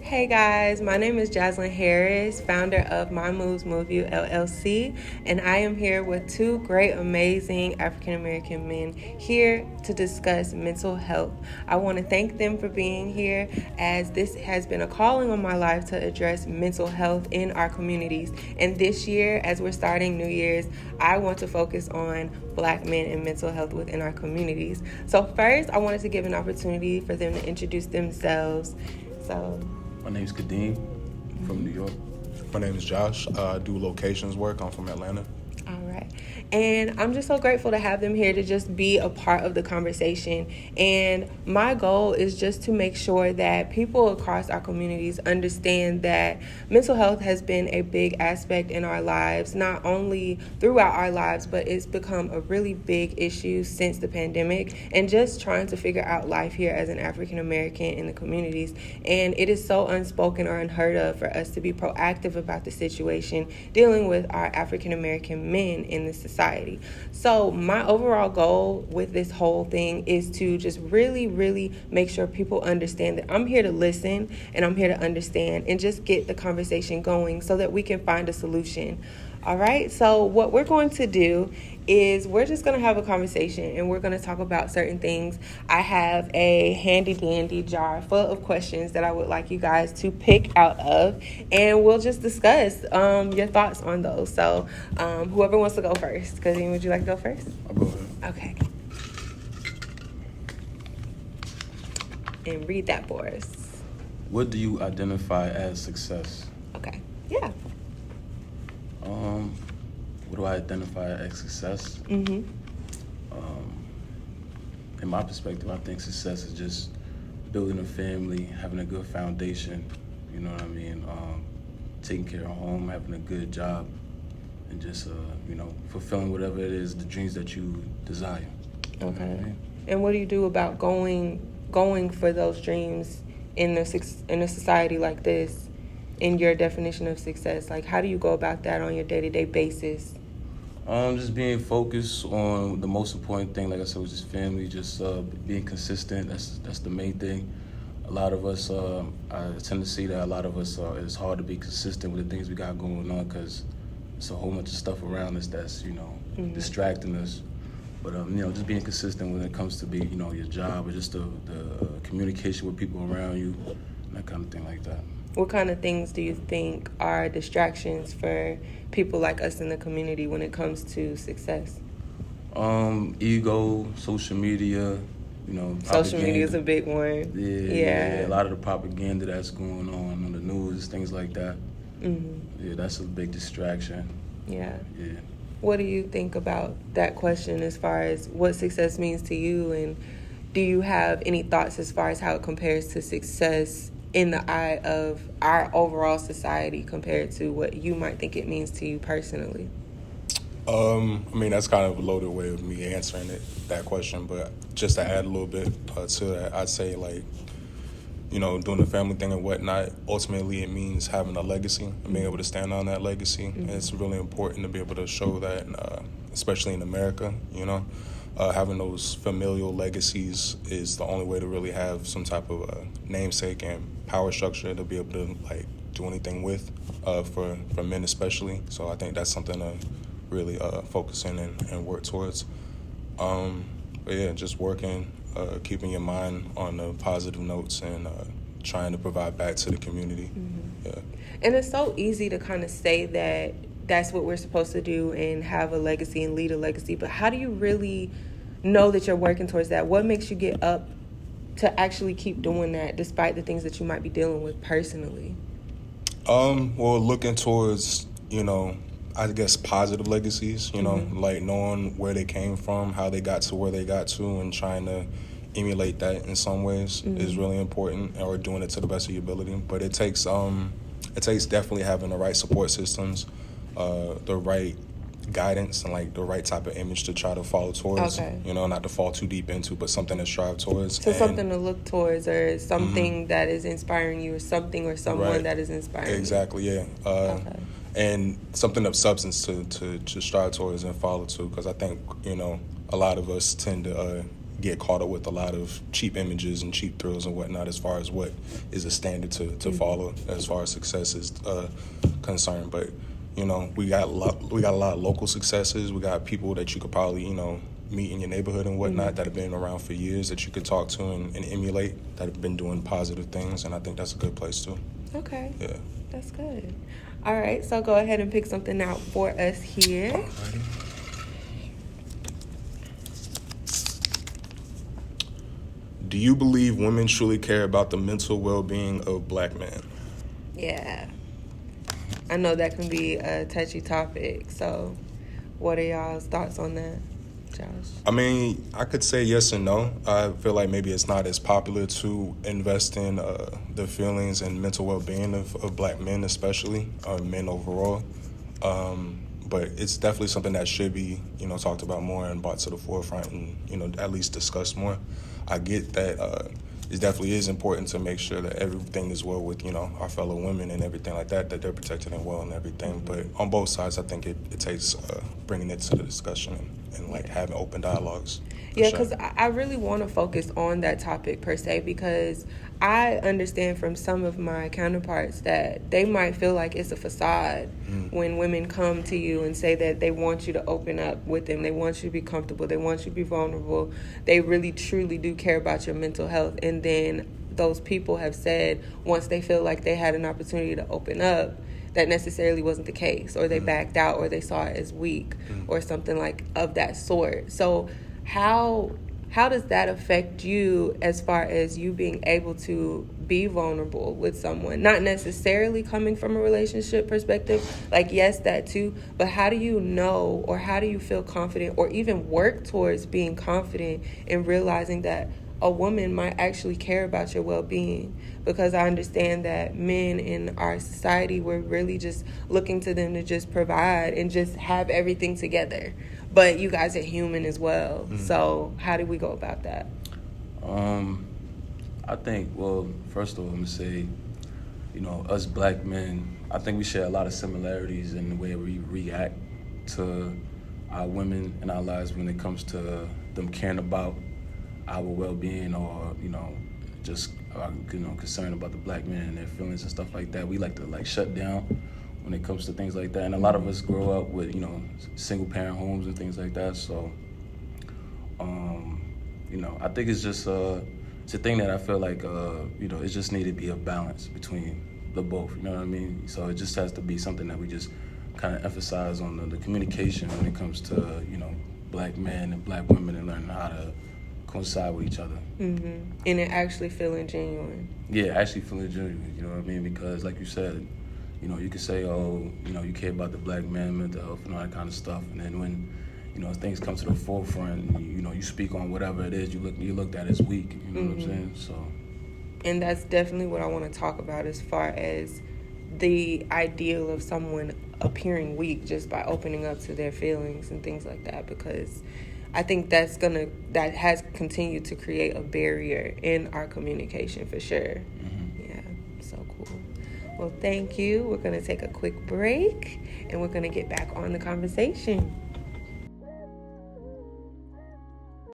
Hey guys, my name is Jaslyn Harris, founder of MyMovesMoveU LLC, and I am here with two great, amazing African American men here to discuss mental health. I want to thank them for being here, as this has been a calling on my life to address mental health in our communities. And this year, as we're starting New Year's, I want to focus on Black men and mental health within our communities. So first, I wanted to give an opportunity for them to introduce themselves. My name is Kadeem from New York. My name is Josh. I do locations work. I'm from Atlanta. All right. And I'm just so grateful to have them here to just be a part of the conversation. And my goal is just to make sure that people across our communities understand that mental health has been a big aspect in our lives, not only throughout our lives, but it's become a really big issue since the pandemic, and just trying to figure out life here as an African American in the communities. And it is so unspoken or unheard of for us to be proactive about the situation, dealing with our African American men in this society. So my overall goal with this whole thing is to just really make sure people understand that I'm here to listen and I'm here to understand and just get the conversation going so that we can find a solution. All right, so what we're going to do is we're just going to have a conversation and we're going to talk about certain things. I have a handy dandy jar full of questions that I would like you guys to pick out of, and we'll just discuss your thoughts on those. So whoever wants to go first. Kadeem, would you like to go first? I'll go ahead. Okay. And read that for us. What do you identify as success? Okay. Yeah. What do I identify as success? Mm-hmm. In my perspective, I think success is just building a family, having a good foundation, you know what I mean? Taking care of home, having a good job, and just, fulfilling whatever it is, the dreams that you desire. Okay. You know what I mean? And what do you do about going for those dreams in a society like this? In your definition of success, like how do you go about that on your day-to-day basis? Just being focused on the most important thing, like I said, was just family, just being consistent. That's the main thing. A lot of us, I tend to see that a lot of us, it's hard to be consistent with the things we got going on because it's a whole bunch of stuff around us that's, distracting us. But, just being consistent when it comes to be, your job or just the communication with people around you, and that kind of thing like that. What kind of things do you think are distractions for people like us in the community when it comes to success? Ego, social media, Social media is a big one. Yeah. A lot of the propaganda that's going on the news, things like that. Mm-hmm. Yeah, that's a big distraction. Yeah. Yeah. What do you think about that question as far as what success means to you, and do you have any thoughts as far as how it compares to success in the eye of our overall society compared to what you might think it means to you personally? That's kind of a loaded way of me answering that question, but just to add a little bit to that, I'd say, doing the family thing and whatnot, ultimately it means having a legacy and being able to stand on that legacy. Mm-hmm. And it's really important to be able to show that, especially in America, having those familial legacies is the only way to really have some type of namesake and power structure to be able to do anything with for men especially. So I think that's something to really focus in and work towards. But yeah, just working, keeping your mind on the positive notes and trying to provide back to the community. Mm-hmm. Yeah. And it's so easy to kind of say that that's what we're supposed to do and have a legacy and lead a legacy, but how do you really know that you're working towards that? What makes you get up to actually keep doing that despite the things that you might be dealing with personally? Well, looking towards, I guess positive legacies, Mm-hmm. like knowing where they came from, how they got to where they got to, and trying to emulate that in some ways Mm-hmm. is really important, or doing it to the best of your ability. But it takes definitely having the right support systems, the right guidance, and the right type of image to try to follow towards. Okay. Not to fall too deep into, but something to strive towards. So something to look towards, or something mm-hmm. that is inspiring you, or something or someone right. that is inspiring exactly, you. Exactly, yeah. Okay. And something of substance to strive towards and follow to, because I think, a lot of us tend to get caught up with a lot of cheap images and cheap thrills and whatnot as far as what is a standard to follow as far as success is concerned. But, you know, we got a lot of local successes. We got people that you could probably, you know, meet in your neighborhood and whatnot that have been around for years that you could talk to and emulate, that have been doing positive things, and I think that's a good place too. Okay. Yeah. That's good. All right, so go ahead and pick something out for us here. Alrighty. Do you believe women truly care about the mental well-being of black men? Yeah. I know that can be a touchy topic, so what are y'all's thoughts on that, Josh? I mean, I could say yes and no. I feel like maybe it's not as popular to invest in the feelings and mental well-being of black men, especially, men overall. But it's definitely something that should be, you know, talked about more and brought to the forefront and, you know, at least discussed more. I get that it definitely is important to make sure that everything is well with, you know, our fellow women and everything like that they're protected and well and everything. But on both sides, I think it takes bringing it to the discussion and like having open dialogues. Yeah, because I really want to focus on that topic per se, because I understand from some of my counterparts that they might feel like it's a facade when women come to you and say that they want you to open up with them. They want you to be comfortable. They want you to be vulnerable. They really, truly do care about your mental health. And then those people have said once they feel like they had an opportunity to open up, that necessarily wasn't the case, or they backed out, or they saw it as weak or something like of that sort. So how does that affect you as far as you being able to be vulnerable with someone? Not necessarily coming from a relationship perspective, like, yes, that too, but how do you know, or how do you feel confident, or even work towards being confident in realizing that a woman might actually care about your well-being? Because I understand that men in our society, we're really just looking to them to just provide and just have everything together. But you guys are human as well. So how do we go about that? I think, well, first of all, I'm going to say, you know, us black men, I think we share a lot of similarities in the way we react to our women in our lives when it comes to them caring about our well-being, or, you know, just, you know, concerned about the black men and their feelings and stuff like that. We like to, like, shut down when it comes to things like that. And a lot of us grow up with, you know, single-parent homes and things like that. So, you know, I think it's just it's a thing that I feel like, you know, it just need to be a balance between the both, you know what I mean? So it just has to be something that we just kind of emphasize on the communication when it comes to, you know, black men and black women, and learning how to coincide with each other. And it actually feeling genuine. Yeah, actually feeling genuine, you know what I mean? Because like you said, you know, you could say, oh, you know, you care about the black man, mental health, and all that kind of stuff. And then when, you know, things come to the forefront, and you know, you speak on whatever it is, you looked at as weak. You know what I'm saying? So. And that's definitely what I want to talk about, as far as the ideal of someone appearing weak just by opening up to their feelings and things like that. Because I think that has continued to create a barrier in our communication for sure. Yeah, so cool. Well, thank you. We're going to take a quick break, and we're going to get back on the conversation.